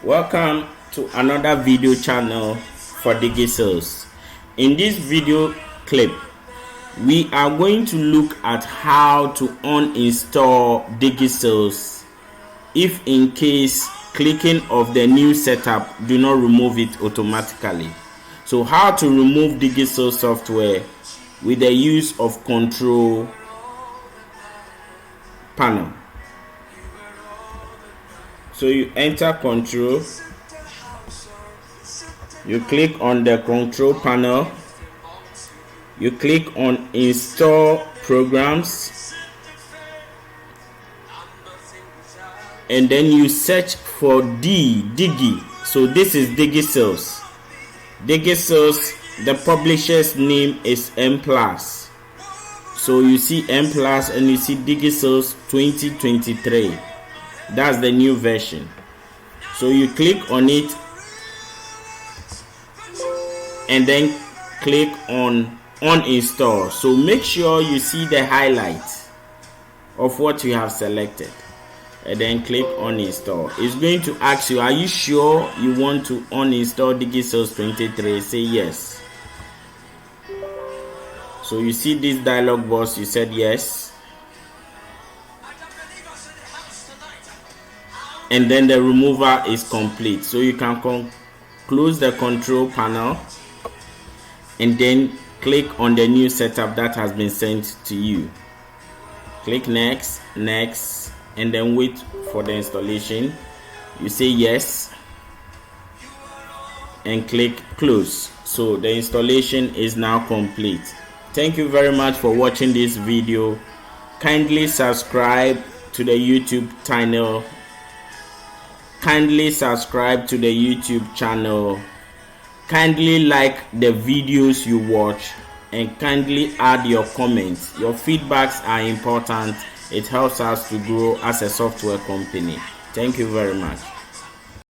Welcome to another video channel for DigiSales. In this video clip, we are going to look at how to uninstall DigiSales if in case clicking of the new setup do not remove it automatically. So how to remove DigiSales software with the use of control panel. So you enter control, you click on the control panel, you click on install programs, and then you search for Digi. So this is DigiSales. DigiSales, the publisher's name is M+. So you see M+ and you see DigiSales 2023. That's the new version. So you click on it and then click on uninstall. So make sure you see the highlight of what you have selected and then click uninstall. It's going to ask you, are you sure you want to uninstall DigiSales 23? Say yes. So you see this dialog box, you said yes. And then the removal is complete. So you can close the control panel and then click on the new setup that has been sent to you. Click next, and then wait for the installation. You say yes and click close. So the installation is now complete. Thank you very much for watching this video. Kindly subscribe to the YouTube channel. Kindly subscribe to the YouTube channel. Kindly like the videos you watch and kindly add your comments. Your feedbacks are important. It helps us to grow as a software company. Thank you very much.